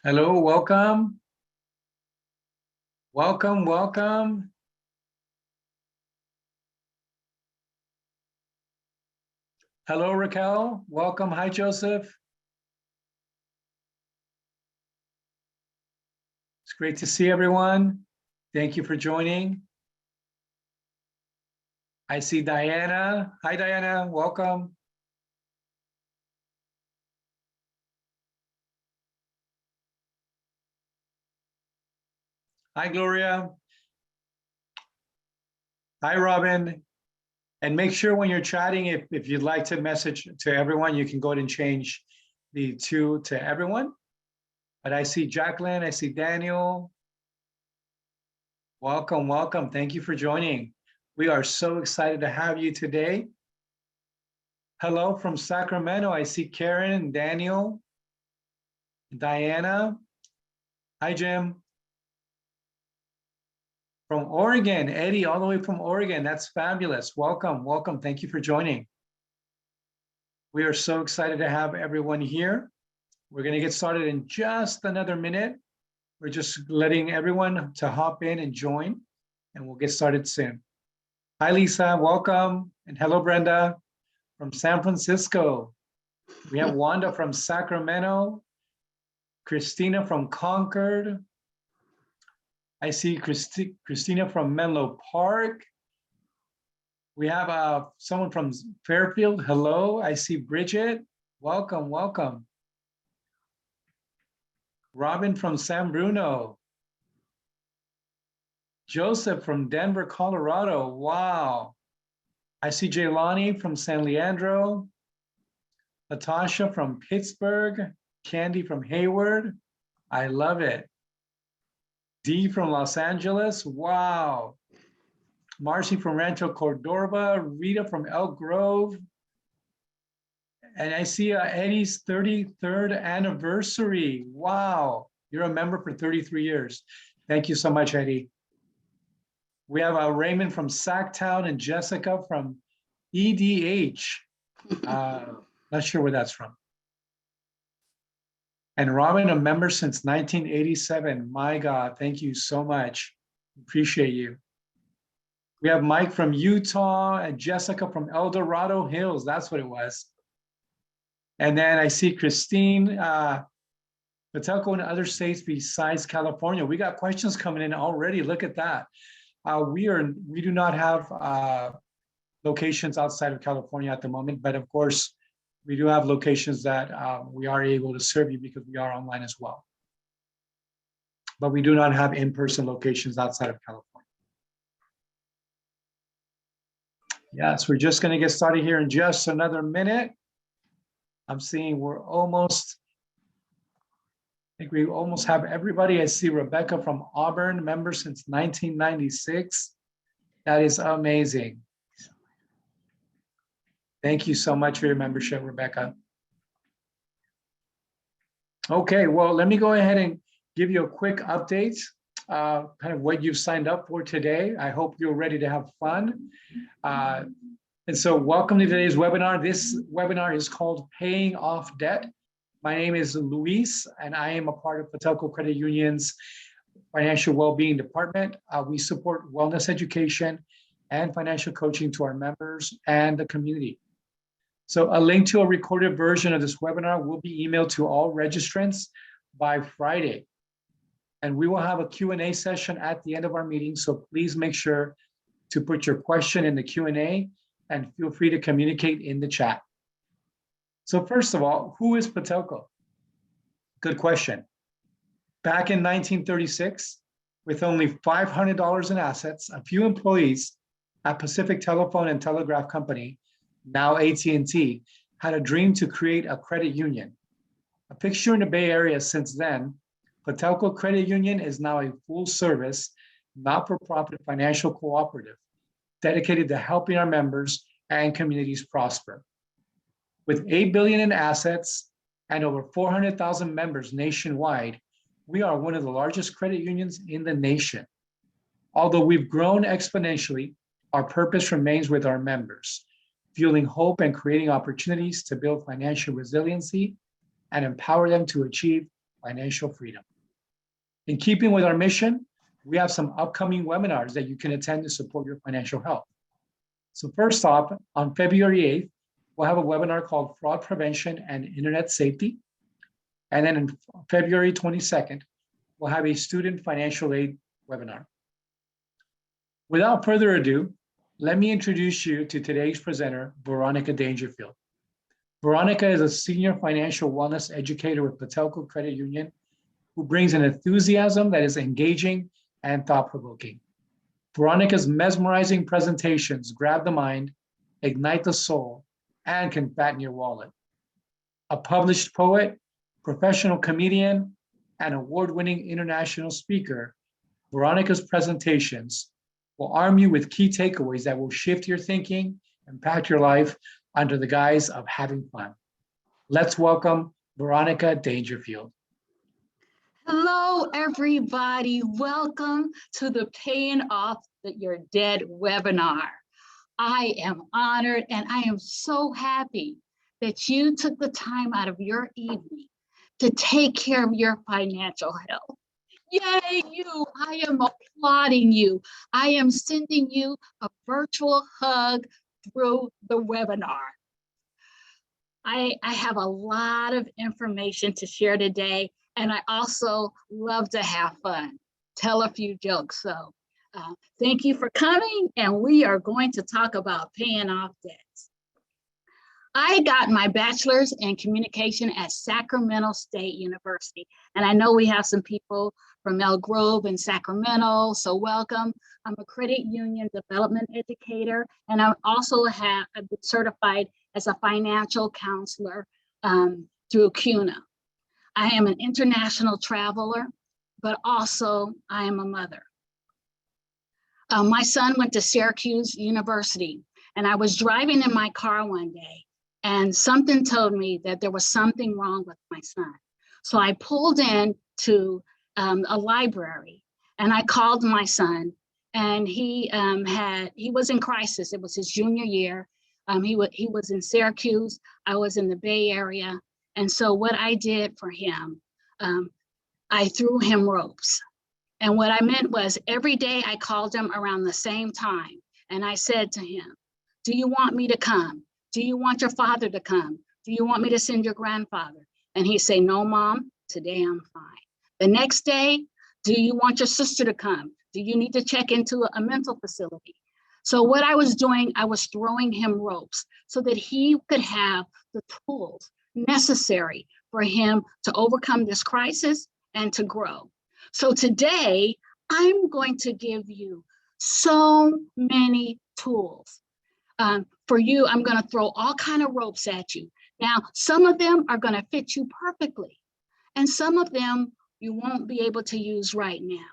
Hello, welcome. Welcome, welcome. Hello, Raquel. Welcome. Hi, Joseph. It's great to see everyone. Thank you for joining. I see Diana. Hi, Diana. Welcome. Hi, Gloria. Hi, Robin. And make sure when you're chatting, if you'd like to message to everyone, you can go ahead and change the to everyone. But I see Jacqueline, I see Daniel. Welcome, welcome. Thank you for joining. We are so excited to have you today. Hello from Sacramento. I see Karen, Daniel, Diana. Hi, Jim. From Oregon, Eddie, all the way from Oregon. That's fabulous. Welcome, welcome. Thank you for joining. We are so excited to have everyone here. We're going to get started in just another minute. We're just letting everyone to hop in and join, and we'll get started soon. Hi, Lisa. Welcome. And hello, Brenda from San Francisco. We have Wanda from Sacramento, Christina from Concord. I see Christina from Menlo Park. We have someone from Fairfield. Hello. I see Bridget. Welcome, welcome. Robin from San Bruno. Joseph from Denver, Colorado. Wow. I see Jaylani from San Leandro. Natasha from Pittsburgh. Candy from Hayward. I love it. Dee from Los Angeles. Wow. Marcy from Rancho Cordova. Rita from Elk Grove. And I see Eddie's 33rd anniversary. Wow. You're a member for 33 years. Thank you so much, Eddie. We have Raymond from Sacktown and Jessica from EDH. Not sure where that's from. And Robin, a member since 1987. My God, thank you so much. Appreciate you. We have Mike from Utah and Jessica from El Dorado Hills. That's what it was. And then I see Christine, Patelco and other states besides California. We got questions coming in already. Look at that. We do not have locations outside of California at the moment, but of course, we do have locations that we are able to serve you because we are online as well. But we do not have in-person locations outside of California. Yes, we're just going to get started here in just another minute. I'm seeing I think we almost have everybody. I see Rebecca from Auburn, member since 1996. That is amazing. Thank you so much for your membership, Rebecca. Okay, well, let me go ahead and give you a quick update, kind of what you've signed up for today. I hope you're ready to have fun. And so welcome to today's webinar. This webinar is called Paying Off Debt. My name is Luis, and I am a part of Patelco Credit Union's Financial Wellbeing Department. We support wellness education and financial coaching to our members and the community. So a link to a recorded version of this webinar will be emailed to all registrants by Friday. And we will have a Q&A session at the end of our meeting, so please make sure to put your question in the Q&A and feel free to communicate in the chat. So first of all, who is Patelco? Good question. Back in 1936, with only $500 in assets, a few employees at Pacific Telephone and Telegraph Company, now AT&T, had a dream to create a credit union. A fixture in the Bay Area since then, Patelco Credit Union is now a full-service, not-for-profit financial cooperative dedicated to helping our members and communities prosper. With $8 billion in assets and over 400,000 members nationwide, we are one of the largest credit unions in the nation. Although we've grown exponentially, our purpose remains with our members, fueling hope and creating opportunities to build financial resiliency and empower them to achieve financial freedom. In keeping with our mission, we have some upcoming webinars that you can attend to support your financial health. So first off, on February 8th, we'll have a webinar called Fraud Prevention and Internet Safety. And then on February 22nd, we'll have a student financial aid webinar. Without further ado, let me introduce you to today's presenter, Veronica Dangerfield. Veronica is a senior financial wellness educator with Patelco Credit Union who brings an enthusiasm that is engaging and thought-provoking. Veronica's mesmerizing presentations grab the mind, ignite the soul, and can fatten your wallet. A published poet, professional comedian, and award-winning international speaker, Veronica's presentations will arm you with key takeaways that will shift your thinking, impact your life under the guise of having fun. Let's welcome Veronica Dangerfield. Hello, everybody. Welcome to the Paying Off Your Debt webinar. I am honored and I am so happy that you took the time out of your evening to take care of your financial health. Yay, you! I am applauding you. I am sending you a virtual hug through the webinar. I have a lot of information to share today, and I also love to have fun, tell a few jokes. So thank you for coming, and we are going to talk about paying off debts. I got my bachelor's in communication at Sacramento State University, and I know we have some people from Elk Grove and Sacramento, so welcome. I'm a credit union development educator, and I also have been certified as a financial counselor through CUNA. I am an international traveler, but also I am a mother. My son went to Syracuse University, and I was driving in my car one day, and something told me that there was something wrong with my son. So I pulled in to a library, and I called my son, and he was in crisis. It was his junior year. He was in Syracuse. I was in the Bay Area. And so what I did for him, I threw him ropes. And what I meant was every day I called him around the same time. And I said to him, do you want me to come? Do you want your father to come? Do you want me to send your grandfather? And he'd say, no, Mom, today I'm fine. The next day, do you want your sister to come? Do you need to check into a mental facility? So what I was doing, I was throwing him ropes so that he could have the tools necessary for him to overcome this crisis and to grow. So today, I'm going to give you so many tools. For you, I'm going to throw all kinds of ropes at you. Now, some of them are going to fit you perfectly, and some of them you won't be able to use right now.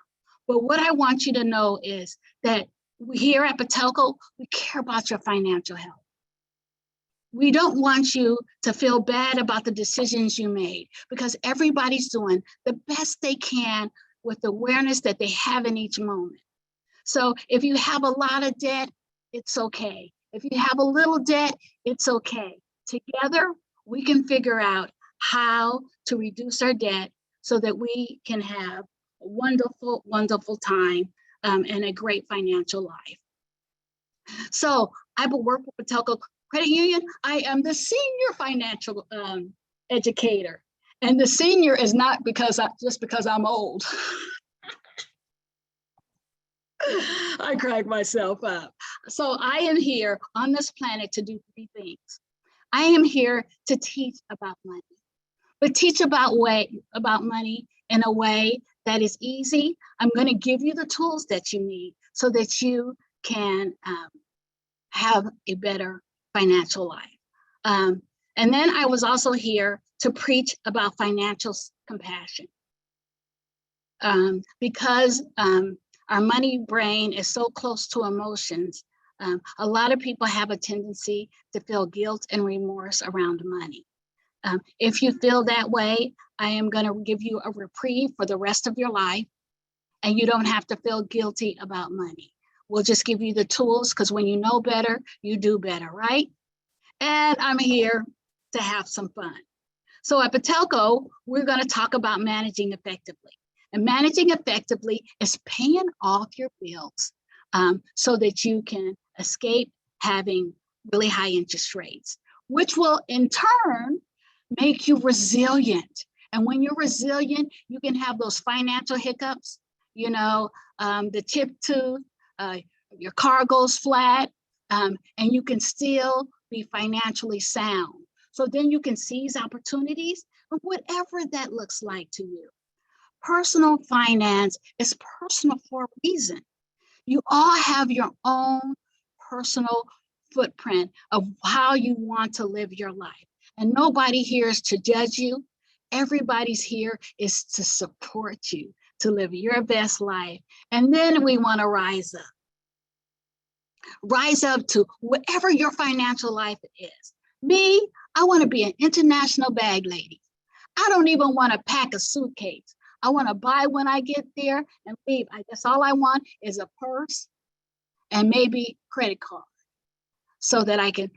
But what I want you to know is that here at Patelco, we care about your financial health. We don't want you to feel bad about the decisions you made, because everybody's doing the best they can with the awareness that they have in each moment. So if you have a lot of debt, it's okay. If you have a little debt, it's okay. Together, we can figure out how to reduce our debt so that we can have a wonderful, wonderful time and a great financial life. So I will work with Patelco Credit Union. I am the senior financial educator. And the senior is not just because I'm old. I crack myself up. So I am here on this planet to do three things. I am here to teach about money, but teach about money in a way that is easy. I'm going to give you the tools that you need so that you can have a better financial life. And then I was also here to preach about financial compassion. Because our money brain is so close to emotions, a lot of people have a tendency to feel guilt and remorse around money. If you feel that way, I am going to give you a reprieve for the rest of your life, and you don't have to feel guilty about money. We'll just give you the tools, because when you know better, you do better, right? And I'm here to have some fun. So at Patelco, we're going to talk about managing effectively. And managing effectively is paying off your bills so that you can escape having really high interest rates, which will in turn make you resilient. And when you're resilient, you can have those financial hiccups, the tip tooth, your car goes flat, and you can still be financially sound. So then you can seize opportunities, whatever that looks like to you. Personal finance is personal for a reason. You all have your own personal footprint of how you want to live your life. And nobody here is to judge you. Everybody's here is to support you, to live your best life. And then we want to rise up. Rise up to whatever your financial life is. Me, I want to be an international bag lady. I don't even want to pack a suitcase. I want to buy when I get there and leave. I guess all I want is a purse and maybe credit card so that I can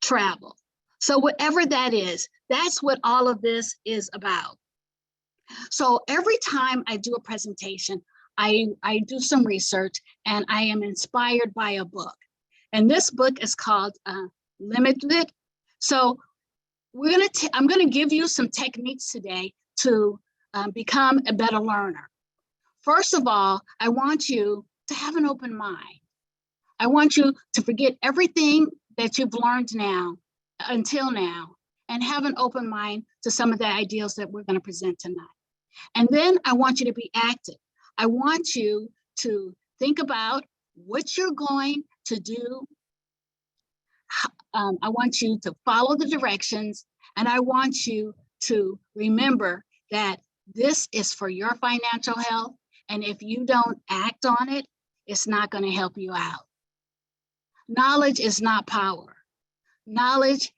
travel. So whatever that is, that's what all of this is about. So every time I do a presentation, I do some research and I am inspired by a book. And this book is called Limited. So I'm going to give you some techniques today to become a better learner. First of all, I want you to have an open mind. I want you to forget everything that you've learned until now, and have an open mind to some of the ideas that we're going to present tonight. And then I want you to be active. I want you to think about what you're going to do. I want you to follow the directions, and I want you to remember that this is for your financial health. And if you don't act on it, it's not going to help you out. Knowledge is not power. Knowledge,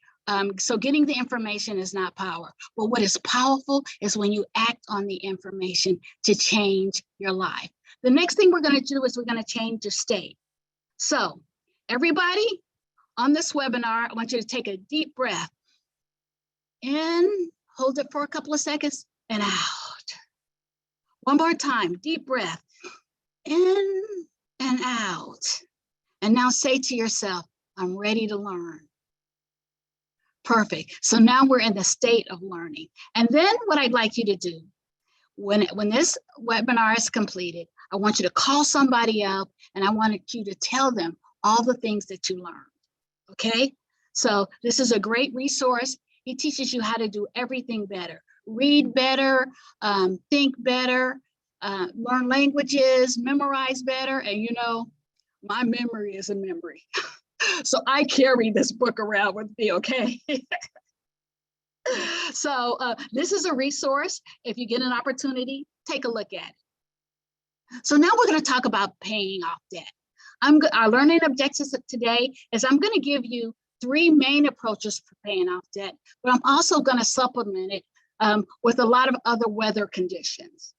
so getting the information is not power. But what is powerful is when you act on the information to change your life. The next thing we're going to do is we're going to change your state. So everybody on this webinar, I want you to take a deep breath in, hold it for a couple of seconds, and out. One more time, deep breath in and out. And now say to yourself, I'm ready to learn. Perfect. So now we're in the state of learning. And then what I'd like you to do, when this webinar is completed, I want you to call somebody up and I want you to tell them all the things that you learned. Okay? So this is a great resource. He teaches you how to do everything better. Read better, think better, learn languages, memorize better. And my memory is a memory. So I carry this book around with me, okay? So this is a resource. If you get an opportunity, take a look at it. So now we're going to talk about paying off debt. Our learning objectives today is I'm going to give you 3 main approaches for paying off debt, but I'm also going to supplement it with a lot of other weather conditions.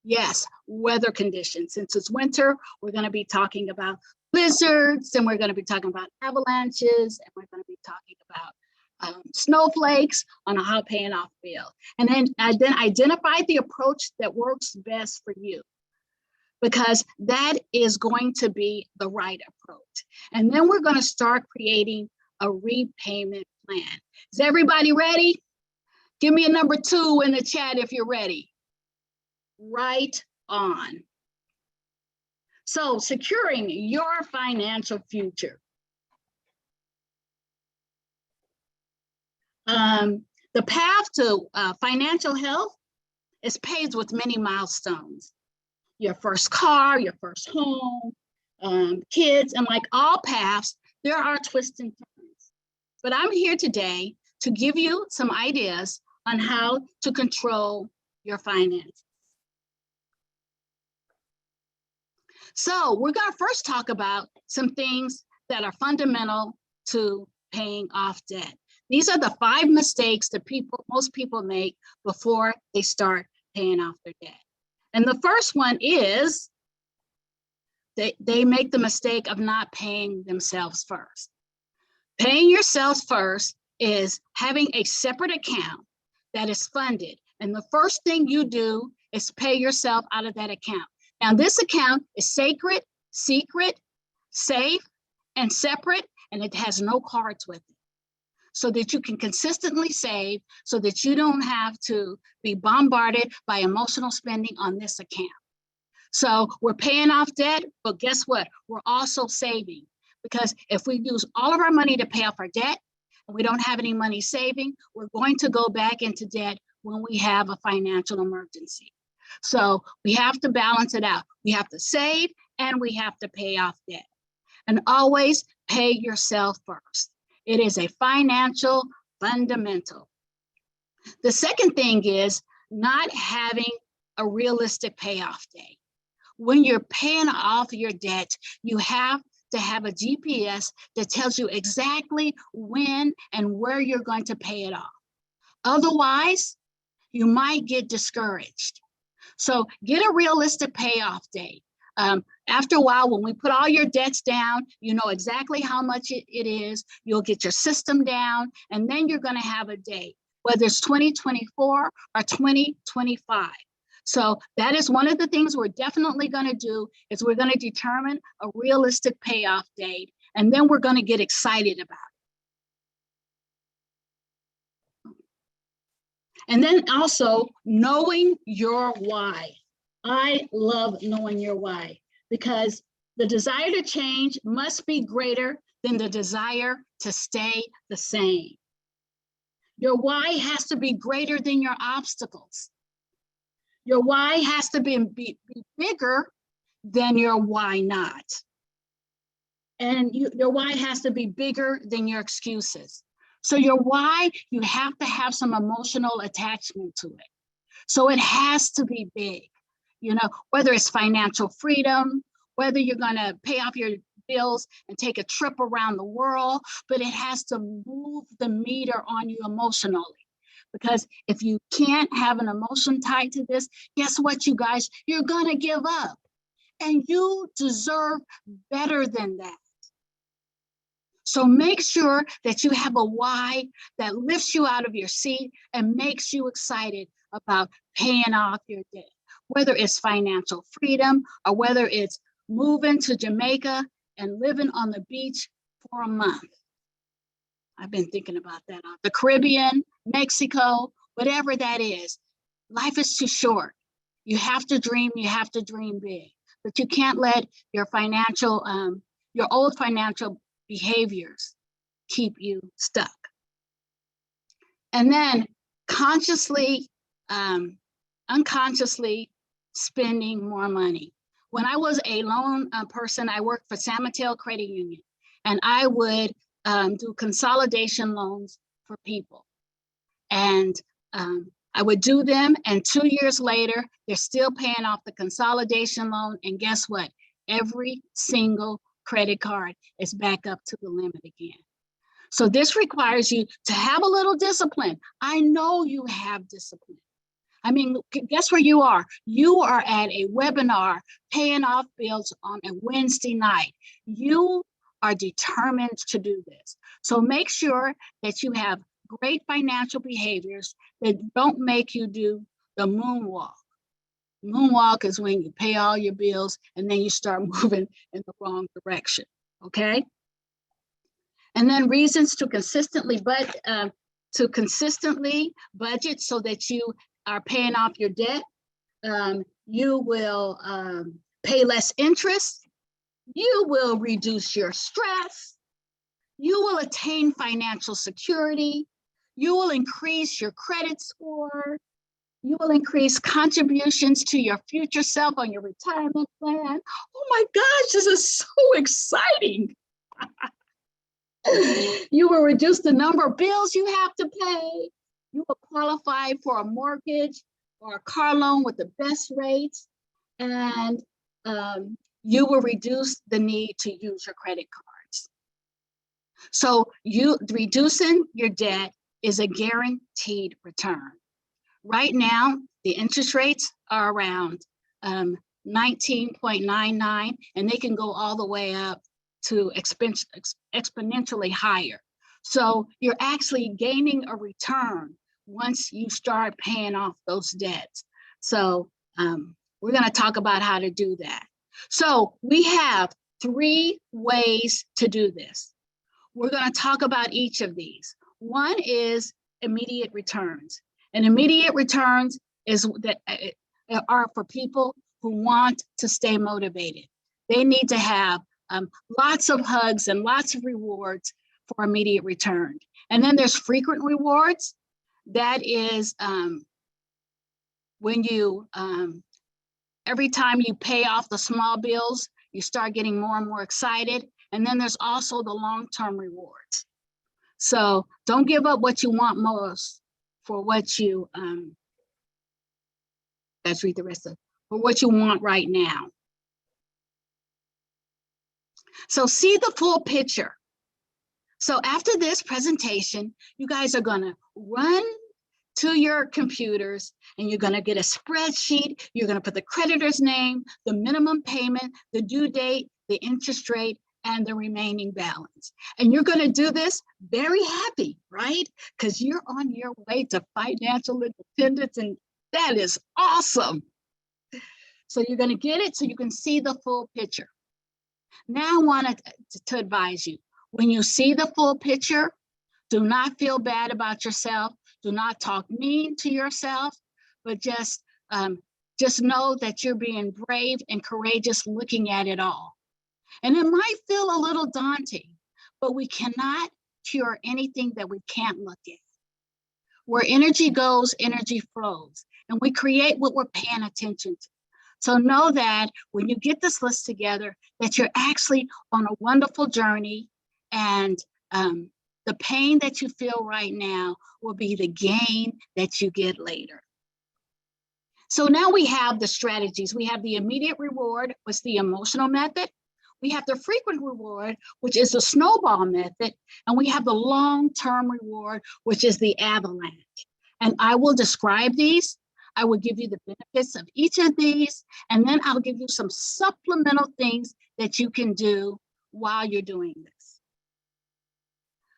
Yes, weather conditions. Since it's winter, we're going to be talking about blizzards, and we're going to be talking about avalanches, and we're going to be talking about snowflakes on how paying off bill. And then identify the approach that works best for you, because that is going to be the right approach. And then we're going to start creating a repayment plan. Is everybody ready? Give me a number 2 in the chat if you're ready. Right on. So securing your financial future. The path to financial health is paved with many milestones. Your first car, your first home, kids, and like all paths, there are twists and turns. But I'm here today to give you some ideas on how to control your finances. So we're going to first talk about some things that are fundamental to paying off debt. These are the 5 mistakes that most people make before they start paying off their debt. And the first one is they make the mistake of not paying themselves first. Paying yourselves first is having a separate account that is funded. And the first thing you do is pay yourself out of that account. Now, this account is sacred, secret, safe, and separate, and it has no cards with it, so that you can consistently save, so that you don't have to be bombarded by emotional spending on this account. So we're paying off debt, but guess what? We're also saving, because if we use all of our money to pay off our debt and we don't have any money saving, we're going to go back into debt when we have a financial emergency. So we have to balance it out. We have to save and we have to pay off debt. And always pay yourself first. It is a financial fundamental. The second thing is not having a realistic payoff date. When you're paying off your debt, you have to have a GPS that tells you exactly when and where you're going to pay it off. Otherwise, you might get discouraged. So get a realistic payoff date. After a while, when we put all your debts down, you know exactly how much it is. You'll get your system down, and then you're going to have a date, whether it's 2024 or 2025. So that is one of the things we're definitely going to do, is we're going to determine a realistic payoff date, and then we're going to get excited about it. And then also knowing your why. I love knowing your why, because the desire to change must be greater than the desire to stay the same. Your why has to be greater than your obstacles. Your why has to be bigger than your why not. And your why has to be bigger than your excuses. So your why, you have to have some emotional attachment to it. So it has to be big. You know, whether it's financial freedom, whether you're going to pay off your bills and take a trip around the world, but it has to move the meter on you emotionally. Because if you can't have an emotion tied to this, guess what, you guys? You're going to give up. And you deserve better than that. So make sure that you have a why that lifts you out of your seat and makes you excited about paying off your debt. Whether it's financial freedom or whether it's moving to Jamaica and living on the beach for a month. I've been thinking about that. The Caribbean, Mexico, whatever that is. Life is too short. You have to dream big, but you can't let your old financial behaviors keep you stuck. And then unconsciously spending more money. When I was a loan person, I worked for San Mateo Credit Union, and I would do consolidation loans for people. And I would do them, and 2 years later, they're still paying off the consolidation loan. And guess what? Every single credit card is back up to the limit again. So this requires you to have a little discipline. I know you have discipline. I mean, guess where you are? You are at a webinar paying off bills on a Wednesday night. You are determined to do this. So make sure that you have great financial behaviors that don't make you do the moonwalk. Moonwalk is when you pay all your bills and then you start moving in the wrong direction, okay? And then reasons to consistently budget so that you are paying off your debt. You will pay less interest. You will reduce your stress. You will attain financial security. You will increase your credit score. You will increase contributions to your future self on your retirement plan. Oh my gosh, this is so exciting. You will reduce the number of bills you have to pay. You will qualify for a mortgage or a car loan with the best rates. And you will reduce the need to use your credit cards. So reducing your debt is a guaranteed return. Right now, the interest rates are around 19.99, and they can go all the way up to exponentially higher. So you're actually gaining a return once you start paying off those debts. So we're going to talk about how to do that. So we have 3 ways to do this. We're going to talk about each of these. One is immediate returns. And immediate returns is that are for people who want to stay motivated. They need to have lots of hugs and lots of rewards for immediate return. And then there's frequent rewards. That is when you, every time you pay off the small bills, you start getting more and more excited. And then there's also the long-term rewards. So don't give up what you want most for what you, let's read the rest of it, for what you want right now. So see the full picture. So after this presentation, you guys are gonna run to your computers and you're gonna get a spreadsheet. You're gonna put the creditor's name, the minimum payment, the due date, the interest rate, and the remaining balance. And you're gonna do this very happy, right? Because you're on your way to financial independence, and that is awesome. So you're gonna get it so you can see the full picture. Now I want to advise you, when you see the full picture, do not feel bad about yourself. Do not talk mean to yourself, but just know that you're being brave and courageous looking at it all. And it might feel a little daunting, but we cannot cure anything that we can't look at. Where energy goes, energy flows, and we create what we're paying attention to. So know that when you get this list together, that you're actually on a wonderful journey, and the pain that you feel right now will be the gain that you get later. So now we have the strategies. We have the immediate reward, which is the emotional method. We have the frequent reward, which is the snowball method. And we have the long-term reward, which is the avalanche. And I will describe these. I will give you the benefits of each of these, and then I'll give you some supplemental things that you can do while you're doing this.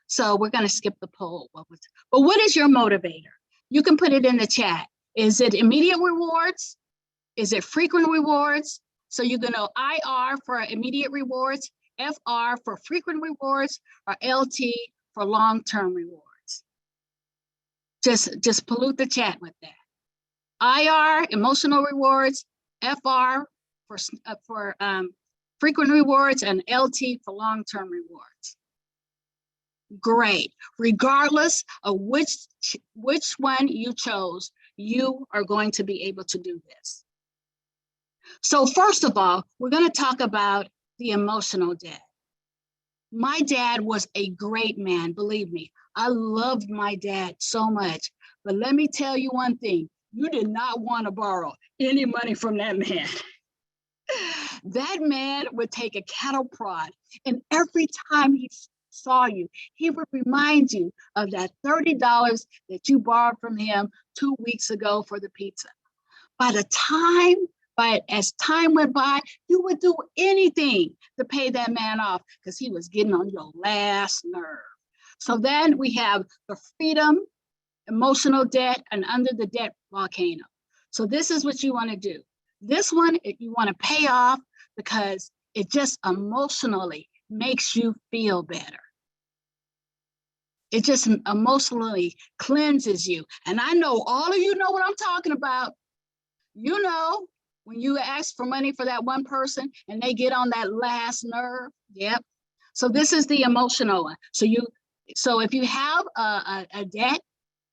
So we're going to skip the poll. But what is your motivator? You can put it in the chat. Is it immediate rewards? Is it frequent rewards? So you're going to IR for immediate rewards, FR for frequent rewards, or LT for long-term rewards. Just pollute the chat with that. IR, emotional rewards, FR for frequent rewards, and LT for long-term rewards. Great. Regardless of which one you chose, you are going to be able to do this. So first of all, we're going to talk about the emotional debt. My dad was a great man, believe me. I loved my dad so much. But let me tell you one thing. You did not want to borrow any money from that man. That man would take a cattle prod, and every time he saw you, he would remind you of that $30 that you borrowed from him 2 weeks ago for the pizza. As time went by, you would do anything to pay that man off because he was getting on your last nerve. So then we have the freedom, emotional debt, and under the debt volcano. So this is what you want to do. This one, you want to pay off because it just emotionally makes you feel better. It just emotionally cleanses you. And I know all of you know what I'm talking about. You know, when you ask for money for that one person and they get on that last nerve. Yep. So this is the emotional one. So if you have a debt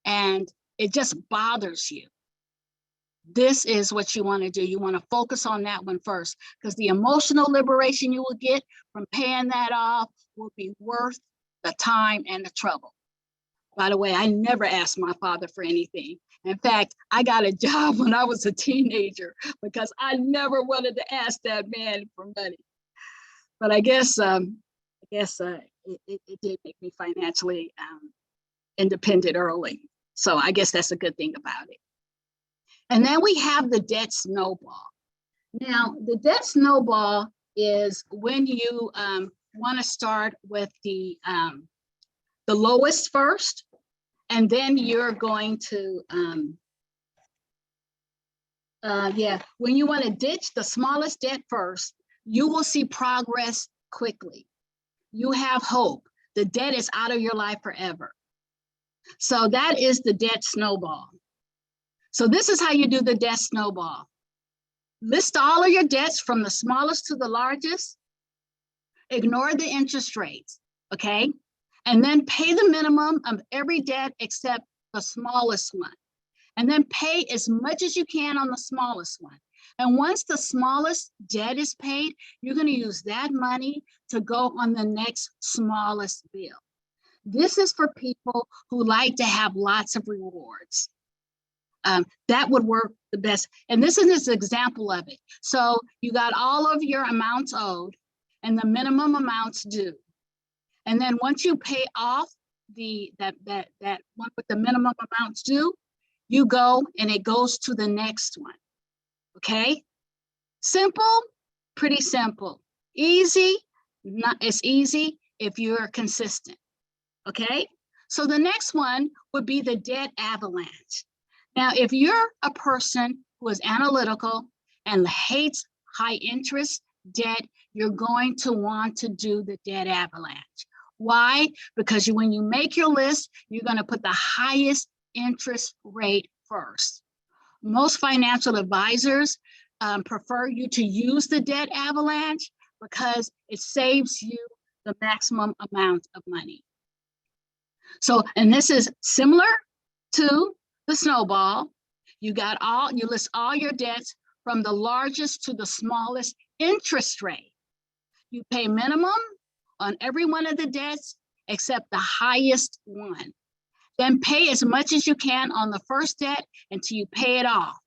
and it just bothers you, this is what you want to do. You want to focus on that one first, because the emotional liberation you will get from paying that off will be worth the time and the trouble. By the way, I never asked my father for anything. In fact, I got a job when I was a teenager because I never wanted to ask that man for money. But I guess it did make me financially independent early. So I guess that's a good thing about it. And then we have the debt snowball. Now, the debt snowball is when you want to start with the lowest first, And then you're going to, when you want to ditch the smallest debt first, you will see progress quickly. You have hope. The debt is out of your life forever. So that is the debt snowball. So this is how you do the debt snowball. List all of your debts from the smallest to the largest. Ignore the interest rates, okay? And then pay the minimum of every debt except the smallest one. And then pay as much as you can on the smallest one. And once the smallest debt is paid, you're going to use that money to go on the next smallest bill. This is for people who like to have lots of rewards. That would work the best. And this is an example of it. So you got all of your amounts owed and the minimum amounts due. And then once you pay off that one with the minimum amounts due, you go and it goes to the next one. Okay? Simple, pretty simple. Easy, not as easy if you're consistent. Okay? So the next one would be the debt avalanche. Now, if you're a person who is analytical and hates high interest debt, you're going to want to do the debt avalanche. Why? Because when you make your list, you're going to put the highest interest rate first. Most financial advisors prefer you to use the debt avalanche because it saves you the maximum amount of money. So, and this is similar to the snowball. You list all your debts from the largest to the smallest interest rate. You pay minimum on every one of the debts except the highest one. Then pay as much as you can on the first debt until you pay it off.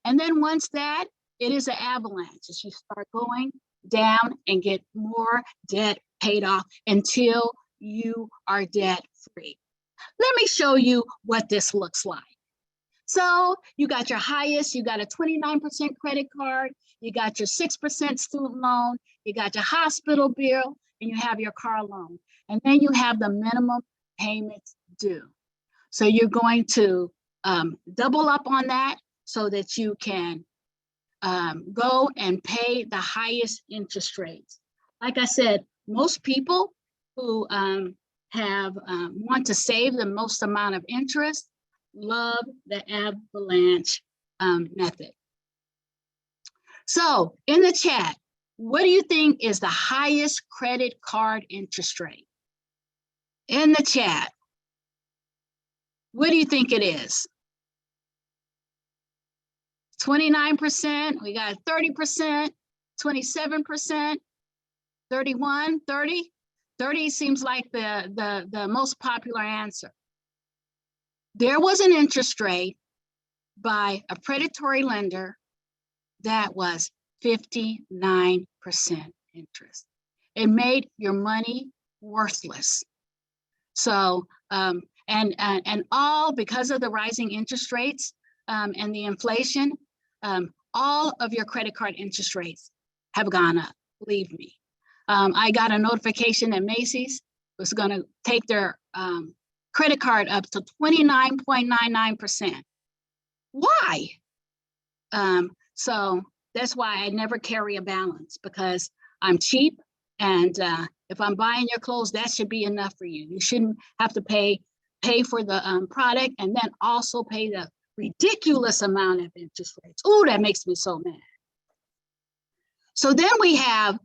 And then once that, it is an avalanche as you start going down and get more debt paid off until you are debt free. Let me show you what this looks like. So you got your highest, you got a 29% credit card, you got your 6% student loan, you got your hospital bill, and you have your car loan. And then you have the minimum payments due. So you're going to double up on that so that you can go and pay the highest interest rates. Like I said, most people who want to save the most amount of interest love the avalanche method. So in the chat, what do you think is the highest credit card interest rate? In the chat, what do you think it is? 29%, we got 30%, 27%, 31, 30. 30 seems like the most popular answer. There was an interest rate by a predatory lender that was 59% interest. It made your money worthless. So, and all because of the rising interest rates and the inflation, all of your credit card interest rates have gone up, believe me. I got a notification that Macy's was going to take their credit card up to 29.99%. Why? So that's why I never carry a balance, because I'm cheap, and if I'm buying your clothes, that should be enough for you. You shouldn't have to pay for the product and then also pay the ridiculous amount of interest rates. Oh, that makes me so mad. So then we have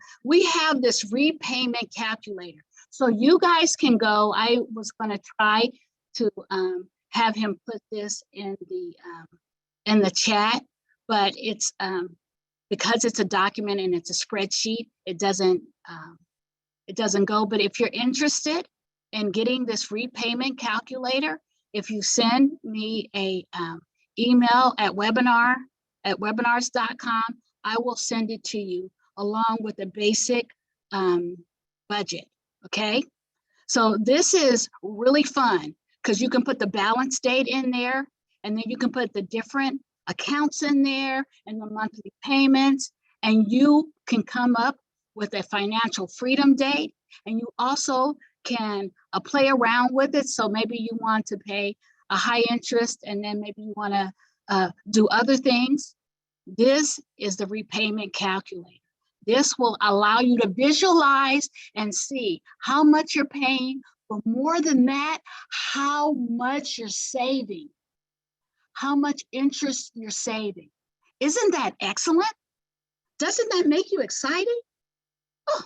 this repayment calculator. So you guys can go. I was going to try to have him put this in the chat, but it's because it's a document and it's a spreadsheet, it doesn't go. But if you're interested in getting this repayment calculator, if you send me a email at webinars.com, I will send it to you along with a basic budget, okay? So this is really fun because you can put the balance date in there, and then you can put the different accounts in there and the monthly payments, and you can come up with a financial freedom date, and you also can play around with it. So maybe you want to pay a high interest and then maybe you want to do other things. This is the repayment calculator. This will allow you to visualize and see how much you're paying, but more than that, how much you're saving, how much interest you're saving. Isn't that excellent? Doesn't that make you excited? Oh,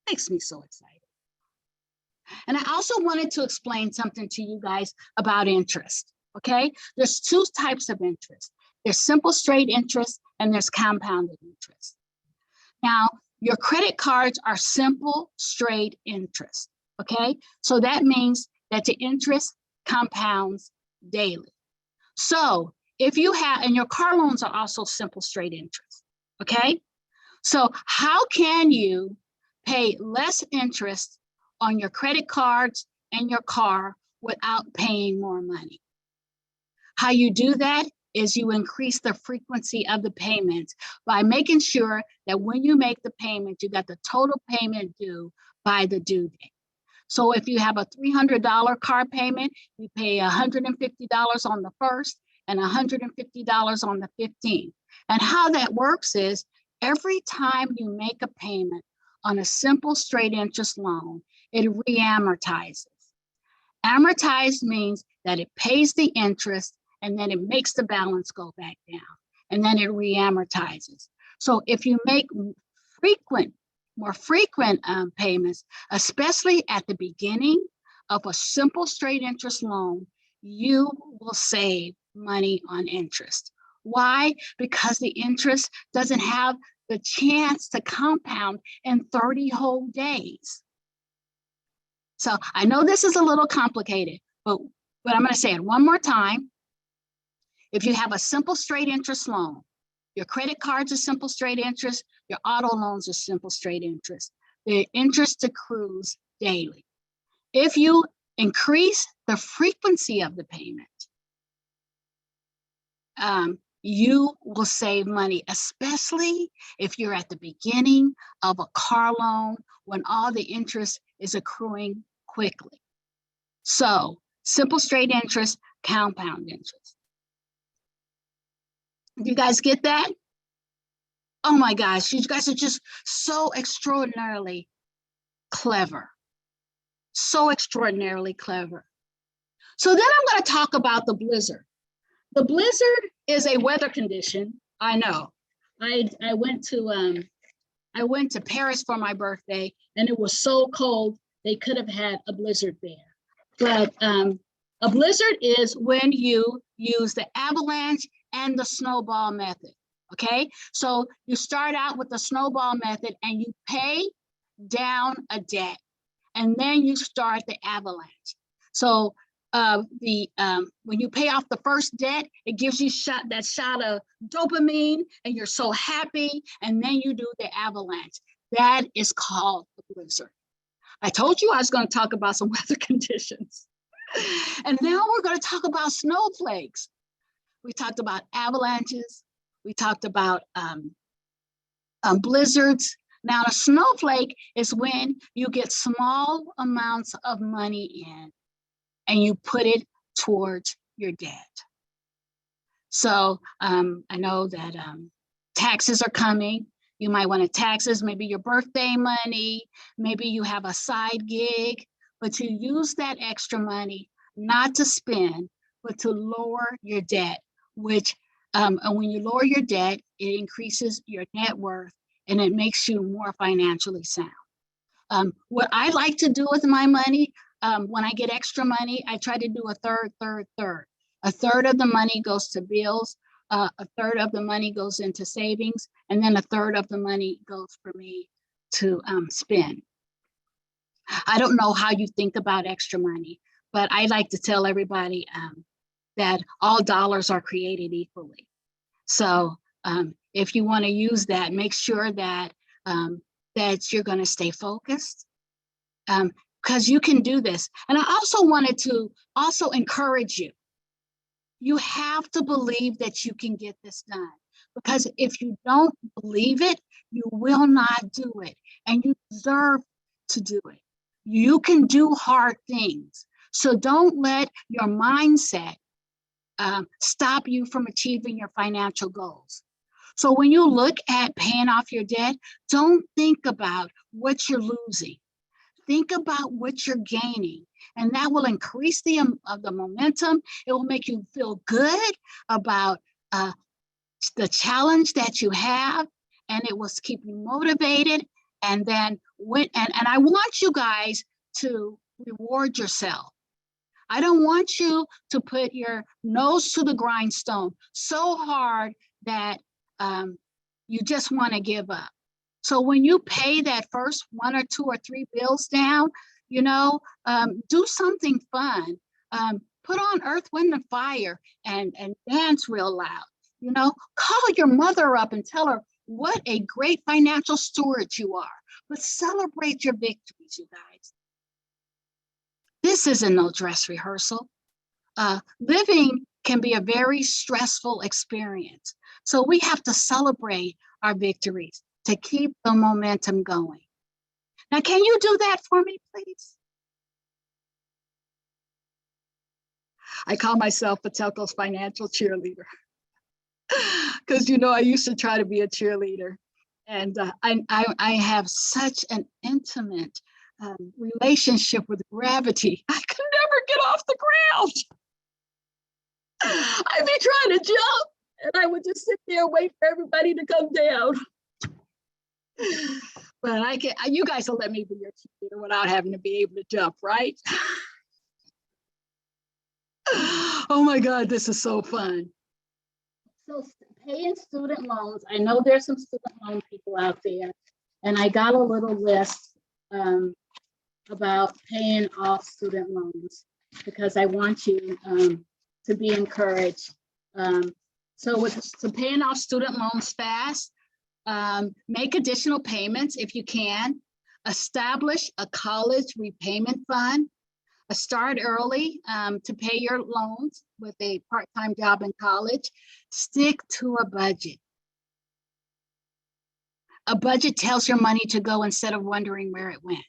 makes me so excited. And I also wanted to explain something to you guys about interest, okay? There's two types of interest. There's simple straight interest and there's compounded interest. Now, your credit cards are simple straight interest, okay? So that means that the interest compounds daily. So if you have, and your car loans are also simple straight interest, okay? So how can you pay less interest on your credit cards and your car without paying more money? How you do that is you increase the frequency of the payments by making sure that when you make the payment, you got the total payment due by the due date. So if you have a $300 car payment, you pay $150 on the first and $150 on the 15th. And how that works is every time you make a payment on a simple straight interest loan, it re-amortizes. Amortized means that it pays the interest and then it makes the balance go back down and then it re-amortizes. So if you make more frequent payments, especially at the beginning of a simple straight interest loan, you will save money on interest. Why? Because the interest doesn't have the chance to compound in 30 whole days. So I know this is a little complicated, but I'm going to say it one more time. If you have a simple straight interest loan, your credit cards are simple straight interest, your auto loans are simple straight interest. The interest accrues daily. If you increase the frequency of the payment, you will save money, especially if you're at the beginning of a car loan when all the interest is accruing quickly. So simple straight interest, compound interest. Do you guys get that? Oh my gosh, you guys are just so extraordinarily clever. So extraordinarily clever. So then I'm going to talk about the blizzard. The blizzard is a weather condition. I know. I went to Paris for my birthday and it was so cold they could have had a blizzard there. But a blizzard is when you use the avalanche and the snowball method. Okay, so you start out with the snowball method and you pay down a debt and then you start the avalanche. So when you pay off the first debt, it gives you that shot of dopamine and you're so happy, and then you do the avalanche. That is called the blizzard. I told you I was going to talk about some weather conditions. And now we're going to talk about snowflakes. We talked about avalanches. We talked about blizzards. Now, a snowflake is when you get small amounts of money in and you put it towards your debt. So I know that taxes are coming. You might want to taxes, maybe your birthday money, maybe you have a side gig, but you use that extra money not to spend, but to lower your debt, which, and when you lower your debt, it increases your net worth and it makes you more financially sound. What I like to do with my money, when I get extra money, I try to do a third. A third of the money goes to bills, a third of the money goes into savings, and then a third of the money goes for me to spend. I don't know how you think about extra money, but I like to tell everybody that all dollars are created equally. So if you want to use that, make sure that that you're going to stay focused, because you can do this. And I also wanted to also encourage you. You have to believe that you can get this done, because if you don't believe it, you will not do it, and you deserve to do it. You can do hard things. So don't let your mindset stop you from achieving your financial goals. So when you look at paying off your debt, don't think about what you're losing. Think about what you're gaining, and that will increase the momentum. It will make you feel good about the challenge that you have, and it will keep you motivated. And then and I want you guys to reward yourself. I don't want you to put your nose to the grindstone so hard that you just want to give up. So when you pay that first 1 or 2 or 3 bills down, do something fun. Put on Earth, Wind, and Fire and dance real loud. Call your mother up and tell her what a great financial steward you are. But celebrate your victories, you guys. This isn't no dress rehearsal. Living can be a very stressful experience. So we have to celebrate our victories to keep the momentum going. Now, can you do that for me, please? I call myself Patelco's financial cheerleader. Because, I used to try to be a cheerleader. And I have such an intimate relationship with gravity. I could never get off the ground. I'd be trying to jump, and I would just sit there and wait for everybody to come down. But you guys will let me be your cheerleader without having to be able to jump, right? Oh my God, this is so fun. So paying student loans, I know there's some student loan people out there, and I got a little list about paying off student loans because I want you to be encouraged. So paying off student loans fast, make additional payments if you can, establish a college repayment fund, start early to pay your loans with a part-time job in college, stick to a budget. A budget tells your money to go instead of wondering where it went.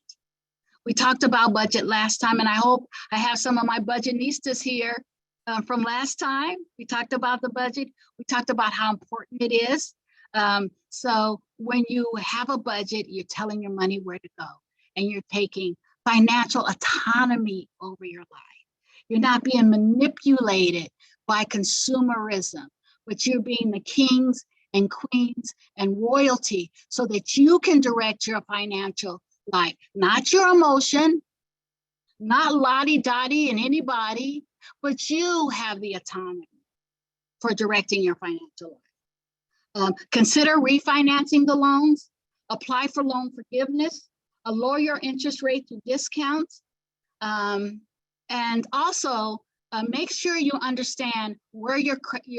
We talked about budget last time, and I hope I have some of my budgetistas here from last time. We talked about the budget. We talked about how important it is. So when you have a budget, you're telling your money where to go, and you're taking financial autonomy over your life. You're not being manipulated by consumerism, but you're being the kings and queens and royalty so that you can direct your financial life, not your emotion, not lottie-dottie and anybody, but you have the autonomy for directing your financial life. Consider refinancing the loans, apply for loan forgiveness, lower your interest rate through discounts, and also make sure you understand where your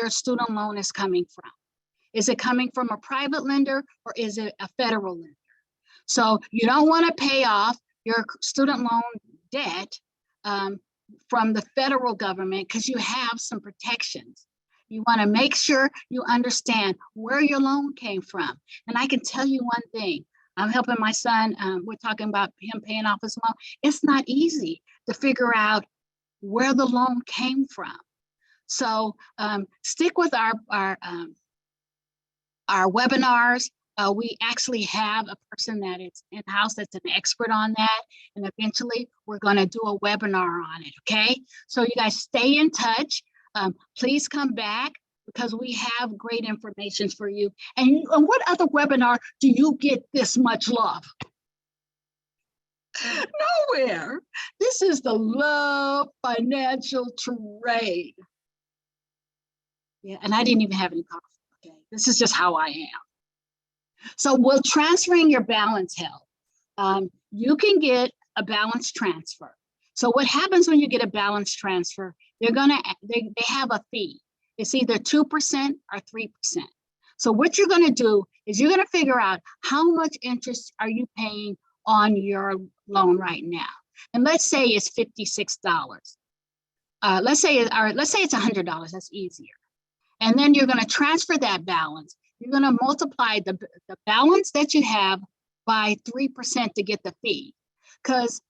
student loan is coming from. Is it coming from a private lender or is it a federal lender? So you don't want to pay off your student loan debt from the federal government because you have some protections. You want to make sure you understand where your loan came from. And I can tell you one thing. I'm helping my son. We're talking about him paying off his loan. It's not easy to figure out where the loan came from. So stick with our webinars. We actually have a person that is in-house that's an expert on that. And eventually we're going to do a webinar on it, okay? So you guys stay in touch. Please come back because we have great information for you. And what other webinar do you get this much love? Nowhere. This is the Love Financial Trade. Yeah, and I didn't even have any coffee, okay? This is just how I am. So will transferring your balance help? You can get a balance transfer. So what happens when you get a balance transfer, they have a fee. It's either 2% or 3%. So what you're gonna do is you're gonna figure out how much interest are you paying on your loan right now. And let's say it's $56. Let's say it's $100, that's easier. And then you're gonna transfer that balance. You're gonna multiply the balance that you have by 3% to get the fee. Because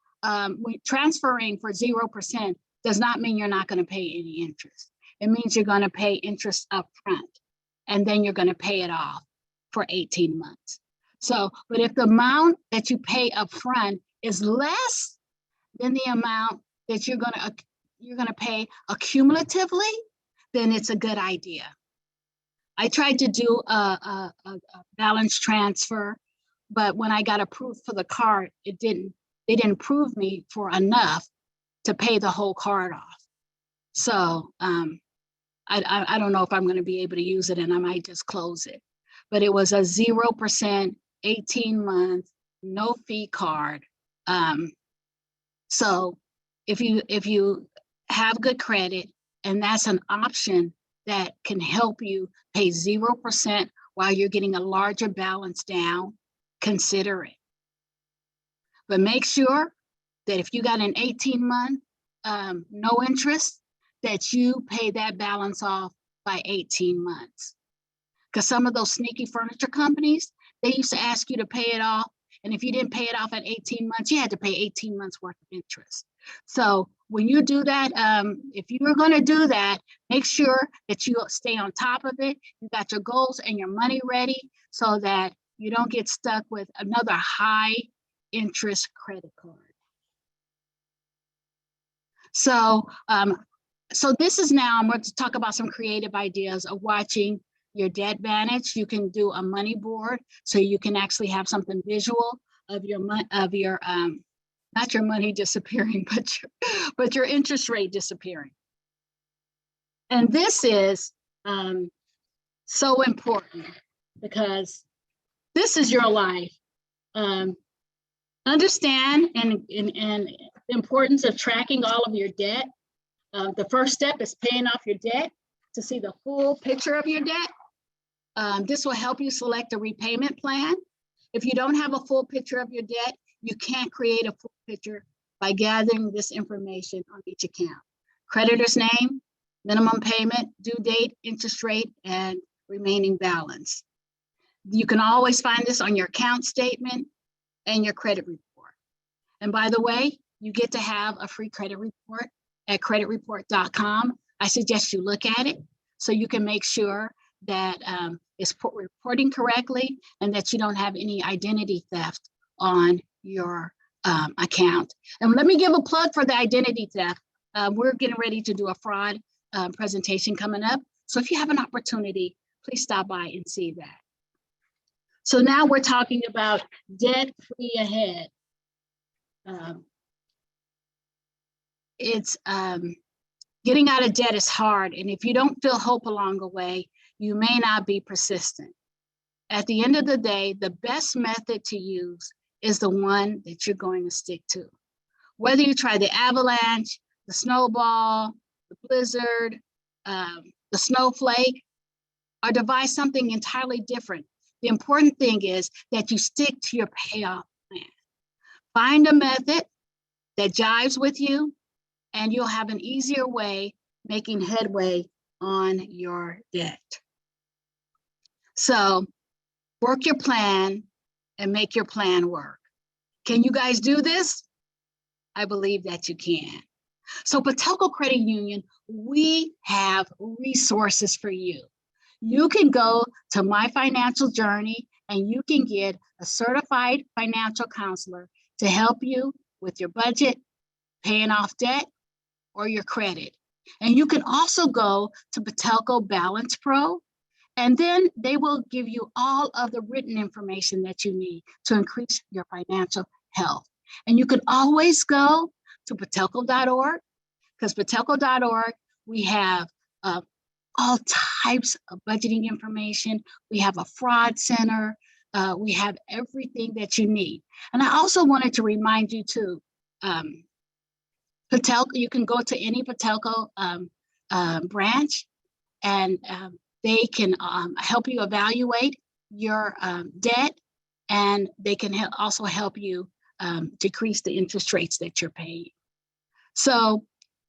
transferring for 0% does not mean you're not going to pay any interest. It means you're going to pay interest up front, and then you're going to pay it off for 18 months. So, but if the amount that you pay up front is less than the amount that you're going to pay accumulatively, then it's a good idea. I tried to do a balance transfer, but when I got approved for the card, they didn't approve me for enough to pay the whole card off. So I don't know if I'm going to be able to use it, and I might just close it. But it was a 0%, 18-month, no fee card. So if you have good credit, and that's an option that can help you pay 0% while you're getting a larger balance down, consider it. But make sure that if you got an 18-month no interest, that you pay that balance off by 18 months. Because some of those sneaky furniture companies, they used to ask you to pay it off. And if you didn't pay it off at 18 months, you had to pay 18 months worth of interest. So when you do that, if you are going to do that, make sure that you stay on top of it. You got your goals and your money ready so that you don't get stuck with another high interest credit card. So, so this is now, I'm going to talk about some creative ideas of watching your debt manage. You can do a money board, so you can actually have something visual of your not your money disappearing, but your interest rate disappearing. And this is so important because this is your life. Understand and the importance of tracking all of your debt. The first step is paying off your debt to see the full picture of your debt. This will help you select a repayment plan. If you don't have a full picture of your debt, you can't create a full picture by gathering this information on each account. Creditor's name, minimum payment, due date, interest rate, and remaining balance. You can always find this on your account statement and your credit report. And by the way, you get to have a free credit report at creditreport.com. I suggest you look at it so you can make sure that it's reporting correctly and that you don't have any identity theft on your account. And let me give a plug for the identity theft. We're getting ready to do a fraud presentation coming up. So if you have an opportunity, please stop by and see that. So now we're talking about debt-free ahead. Getting out of debt is hard, and if you don't feel hope along the way, you may not be persistent. At the end of the day, the best method to use is the one that you're going to stick to. Whether you try the avalanche, the snowball, the blizzard, the snowflake, or devise something entirely different, the important thing is that you stick to your payoff plan. Find a method that jives with you, and you'll have an easier way making headway on your debt. So work your plan and make your plan work. Can you guys do this? I believe that you can. So Patelco Credit Union, we have resources for you. You can go to My Financial Journey and you can get a certified financial counselor to help you with your budget, paying off debt, or your credit. And you can also go to Patelco Balance Pro, and then they will give you all of the written information that you need to increase your financial health. And you can always go to Patelco.org, because Patelco.org, we have all types of budgeting information. We have a fraud center. We have everything that you need. And I also wanted to remind you too, Patelco, you can go to any Patelco branch, and they can help you evaluate your debt, and they can also help you decrease the interest rates that you're paying. So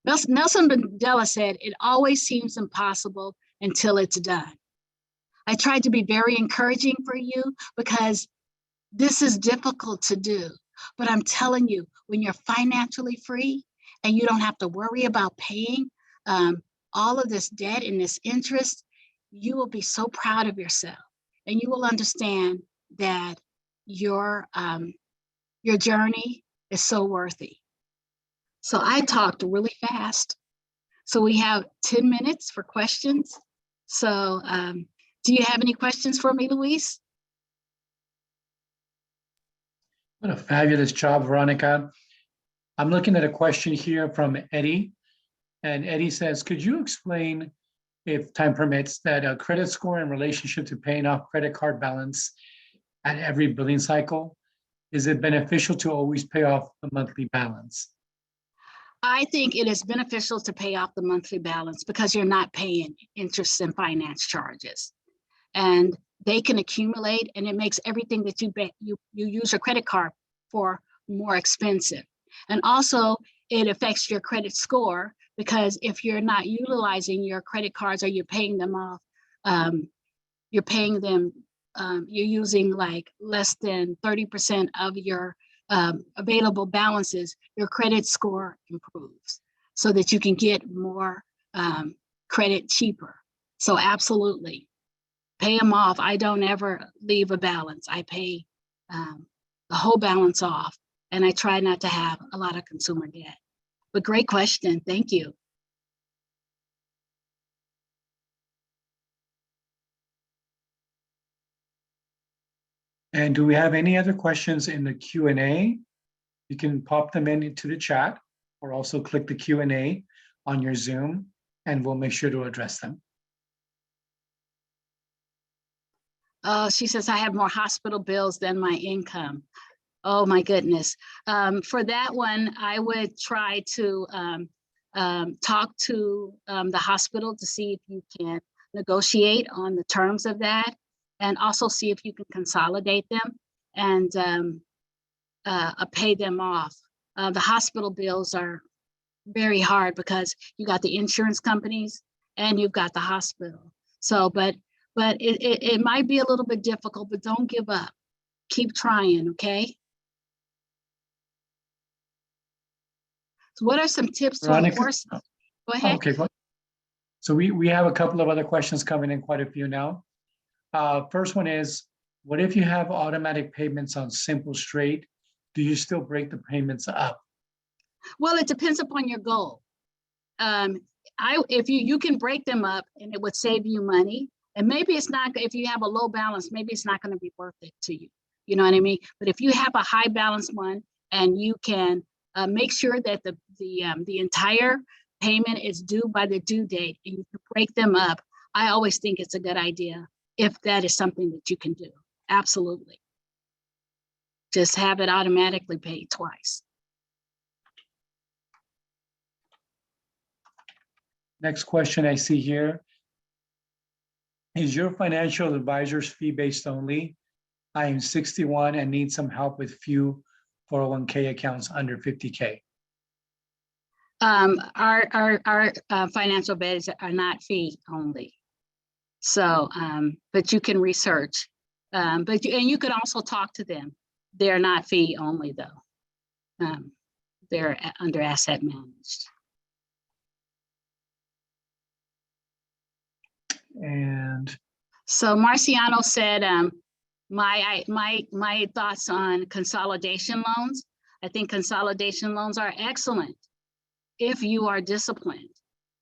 Nelson Mandela said, "It always seems impossible until it's done." I tried to be very encouraging for you because this is difficult to do. But I'm telling you, when you're financially free and you don't have to worry about paying all of this debt and this interest, you will be so proud of yourself, and you will understand that your journey is so worthy. So I talked really fast. So we have 10 minutes for questions. So do you have any questions for me, Luis? What a fabulous job, Veronica. I'm looking at a question here from Eddie. And Eddie says, could you explain, if time permits, that a credit score in relationship to paying off credit card balance at every billing cycle? Is it beneficial to always pay off the monthly balance? I think it is beneficial to pay off the monthly balance because you're not paying interest and finance charges. And they can accumulate, and it makes everything that you use your credit card for more expensive. And also it affects your credit score, because if you're not utilizing your credit cards or you're paying them off, you're using like less than 30% of your available balances, your credit score improves so that you can get more credit cheaper. So absolutely, pay them off. I don't ever leave a balance. I pay the whole balance off, and I try not to have a lot of consumer debt. But great question, thank you. And do we have any other questions in the Q&A? You can pop them into the chat, or also click the Q&A on your Zoom, and we'll make sure to address them. She says, I have more hospital bills than my income. Oh my goodness. For that one, I would try to talk to the hospital to see if you can negotiate on the terms of that, and also see if you can consolidate them and pay them off. The hospital bills are very hard because you got the insurance companies and you've got the hospital. So, but it might be a little bit difficult, but don't give up. Keep trying, okay? So what are some tips to enforce? Go ahead. Okay, so we have a couple of other questions coming in, quite a few now. First one is, what if you have automatic payments on Simple Straight? Do you still break the payments up? Well, it depends upon your goal. If you can break them up, and it would save you money. And maybe it's not, if you have a low balance, maybe it's not going to be worth it to you. You know what I mean? But if you have a high balance one, and you can make sure that the entire payment is due by the due date, and you can break them up, I always think it's a good idea if that is something that you can do. Absolutely. Just have it automatically paid twice. Next question I see here. Is your financial advisor's fee-based only? I am 61 and need some help with few 401k accounts under 50K. Our financial advisors are not fee only. So, but you can research, and you can also talk to them. They're not fee only though. They're under asset managed. And so Marciano said, my thoughts on consolidation loans. I think consolidation loans are excellent if you are disciplined.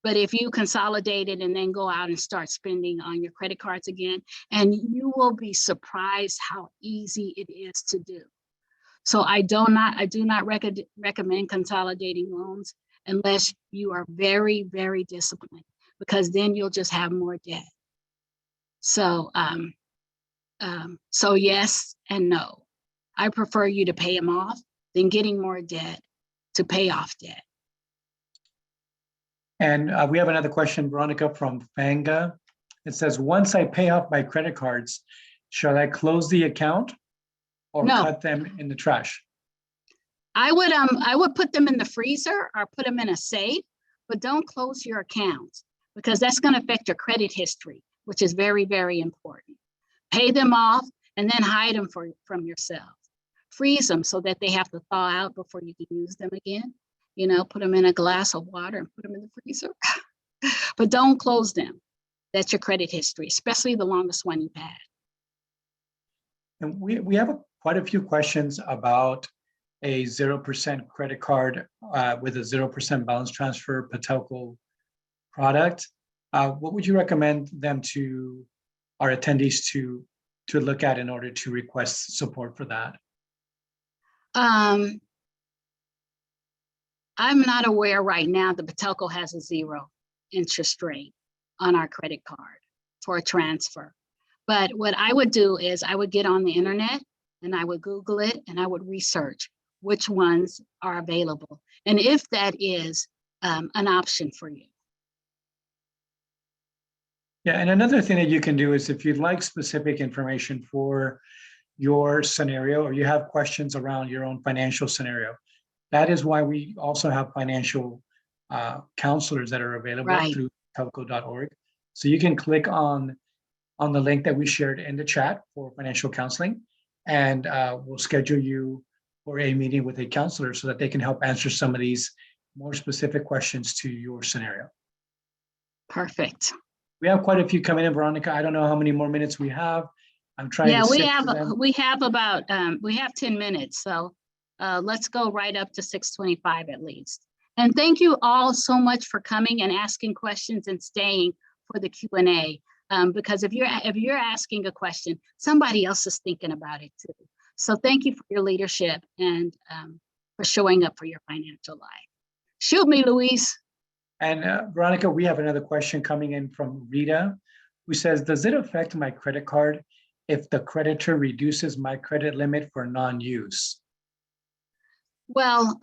But if you consolidate it and then go out and start spending on your credit cards again, and you will be surprised how easy it is to do. So I do not recommend consolidating loans unless you are very, very disciplined, because then you'll just have more debt. So, so yes and no. I prefer you to pay them off than getting more debt to pay off debt. And we have another question, Veronica, from Fanga. It says, once I pay off my credit cards, shall I close the account or cut them in the trash? I would put them in the freezer or put them in a safe, but don't close your account, because that's going to affect your credit history, which is very, very important. Pay them off and then hide them from yourself. freeze them so that they have to thaw out before you can use them again. You know, put them in a glass of water and put them in the freezer. But don't close them. That's your credit history, especially the longest one you've had. And we have quite a few questions about a 0% credit card with a 0% balance transfer Patelco product. What would you recommend them to our attendees to look at in order to request support for that? I'm not aware right now that Patelco has a 0 interest rate on our credit card for a transfer. But what I would do is I would get on the internet and I would Google it and I would research which ones are available and if that is an option for you. Yeah, and another thing that you can do is if you'd like specific information for your scenario or you have questions around your own financial scenario, that is why we also have financial counselors that are available Right. through patelco.org. So you can click on the link that we shared in the chat for financial counseling, and we'll schedule you for a meeting with a counselor so that they can help answer some of these more specific questions to your scenario. Perfect. We have quite a few coming in, Veronica. I don't know how many more minutes we have. I'm trying Yeah, to we sift have through them. we have about we have 10 minutes, so let's go right up to 6:25 at least. And thank you all so much for coming and asking questions and staying for the Q&A. Because if you're asking a question, somebody else is thinking about it too. So thank you for your leadership and for showing up for your financial life. Shoot me, Luis. And Veronica, we have another question coming in from Rita, who says, does it affect my credit card if the creditor reduces my credit limit for non-use? Well,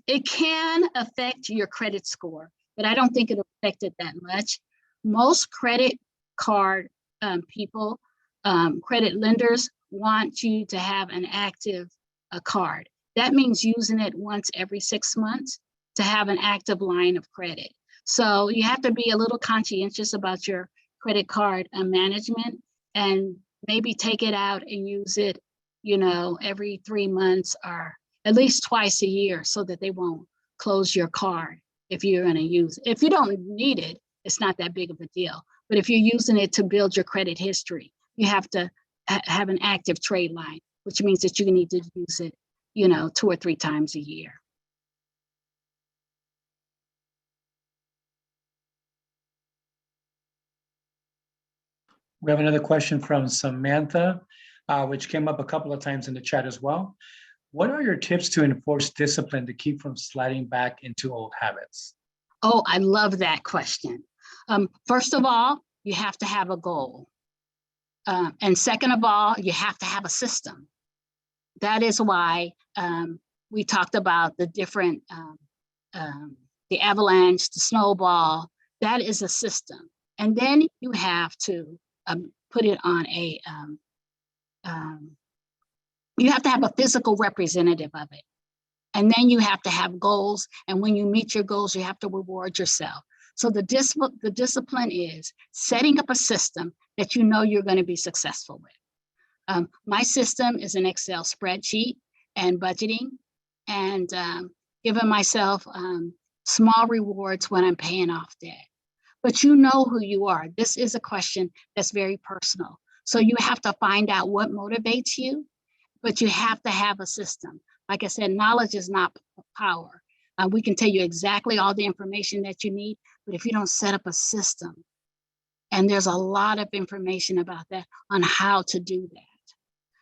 it can affect your credit score, but I don't think it'll affect it that much. Most credit card people, credit lenders want you to have an active card. That means using it once every 6 months to have an active line of credit. So you have to be a little conscientious about your credit card management and maybe take it out and use it, you know, every 3 months or at least twice a year so that they won't close your card if you're going to use it. If you don't need it, it's not that big of a deal. But if you're using it to build your credit history, you have to have an active trade line, which means that you need to use it, you know, 2 or 3 times a year. We have another question from Samantha, which came up a couple of times in the chat as well. What are your tips to enforce discipline to keep from sliding back into old habits? Oh, I love that question. First of all, you have to have a goal. And second of all, you have to have a system. That is why we talked about the different, the avalanche, the snowball. That is a system. And then you have to put it on a, you have to have a physical representative of it. And then you have to have goals. And when you meet your goals, you have to reward yourself. So the discipline is setting up a system that you know you're going to be successful with. My system is an Excel spreadsheet and budgeting and giving myself small rewards when I'm paying off debt. But you know who you are. This is a question that's very personal. So you have to find out what motivates you, but you have to have a system. Like I said, knowledge is not power. We can tell you exactly all the information that you need, but if you don't set up a system, and there's a lot of information about that on how to do that.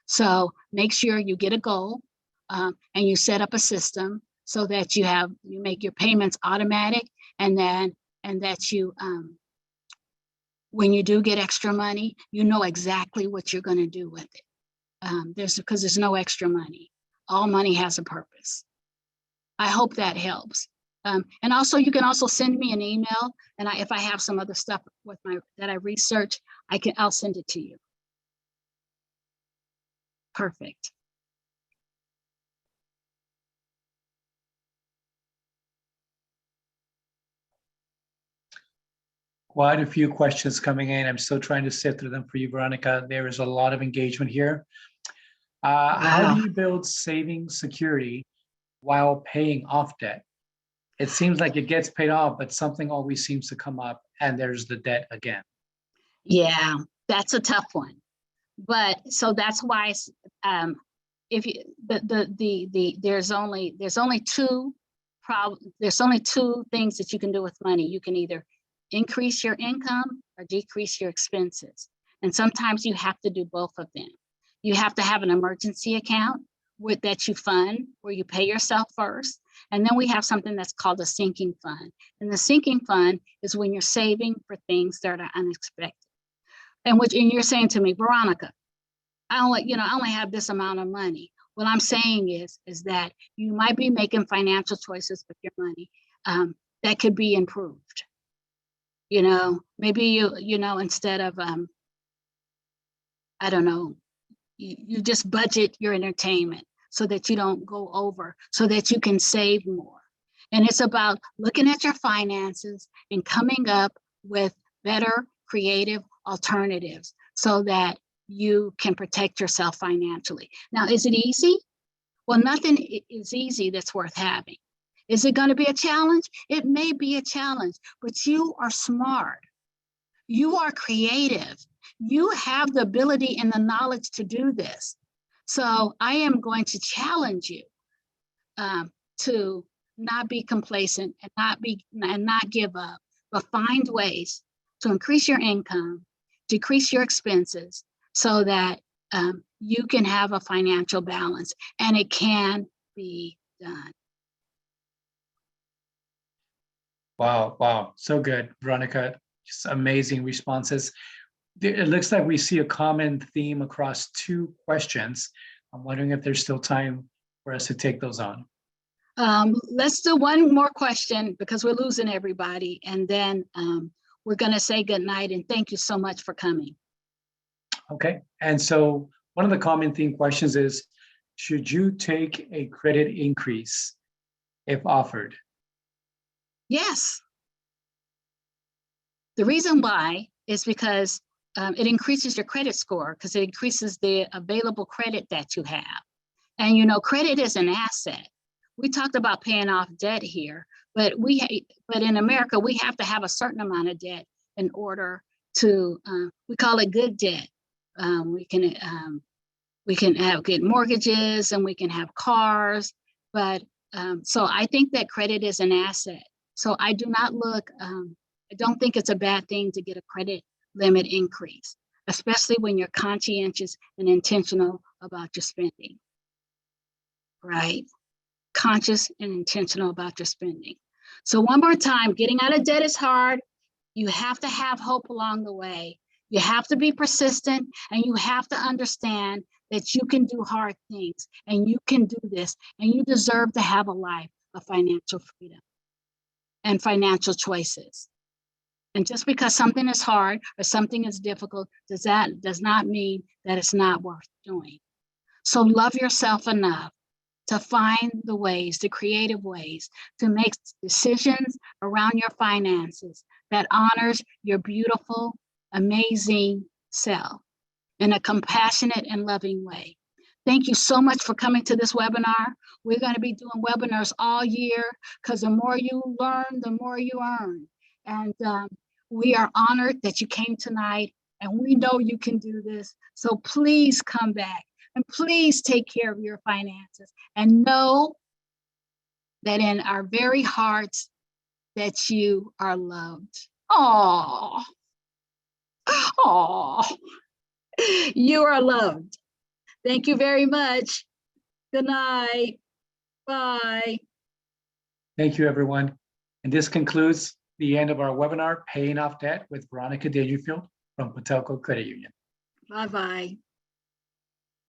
So make sure you get a goal and you set up a system so that you make your payments automatic, and that you, when you do get extra money, you know exactly what you're going to do with it. Because there's no extra money. All money has a purpose. I hope that helps. And also, you can also send me an email, and if I have some other stuff with that I research, I'll send it to you. Perfect. Quite a few questions coming in. I'm still trying to sift through them for you, Veronica. There is a lot of engagement here. How do Wow. you build saving security while paying off debt? It seems like it gets paid off, but something always seems to come up and there's the debt again. Yeah, that's a tough one. But so that's why if you there's only two things that you can do with money. You can either increase your income or decrease your expenses. And sometimes you have to do both of them. You have to have an emergency account that you fund, where you pay yourself first. And then we have something that's called a sinking fund. And the sinking fund is when you're saving for things that are unexpected. And you're saying to me, Veronica, I only have this amount of money. What I'm saying is that you might be making financial choices with your money that could be improved. Maybe instead of I don't know, you just budget your entertainment so that you don't go over, so that you can save more. And it's about looking at your finances and coming up with better creative alternatives so that you can protect yourself financially. Now, is it easy? Well, nothing is easy that's worth having. Is it going to be a challenge? It may be a challenge, but you are smart. You are creative. You have the ability and the knowledge to do this. So I am going to challenge you to not be complacent and not give up, but find ways to increase your income, decrease your expenses, so that you can have a financial balance, and it can be done. Wow, wow, so good, Veronica. Just amazing responses. It looks like we see a common theme across two questions. I'm wondering if there's still time for us to take those on. Let's do one more question because we're losing everybody, and then we're going to say good night and thank you so much for coming. Okay, and so one of the common theme questions is, should you take a credit increase if offered? Yes. The reason why is because it increases your credit score, because it increases the available credit that you have. And credit is an asset. We talked about paying off debt here, but in America, we have to have a certain amount of debt in order to, we call it good debt. We can have good mortgages and we can have cars, but so I think that credit is an asset. So I do not I don't think it's a bad thing to get a credit limit increase, especially when you're conscientious and intentional about your spending, right? Conscious and intentional about your spending. So one more time, getting out of debt is hard. You have to have hope along the way. You have to be persistent, and you have to understand that you can do hard things, and you can do this, and you deserve to have a life of financial freedom and financial choices. And just because something is hard or something is difficult does not mean that it's not worth doing. So love yourself enough to find the creative ways to make decisions around your finances that honors your beautiful, amazing self in a compassionate and loving way. Thank you so much for coming to this webinar. We're going to be doing webinars all year because the more you learn, the more you earn. And we are honored that you came tonight, and we know you can do this. So please come back and please take care of your finances, and know that in our very hearts that you are loved. Oh, you are loved. Thank you very much. Good night. Bye. Thank you, everyone. And this concludes the end of our webinar, Paying Off Debt with Veronica Dangerfield from Patelco Credit Union. Bye-bye.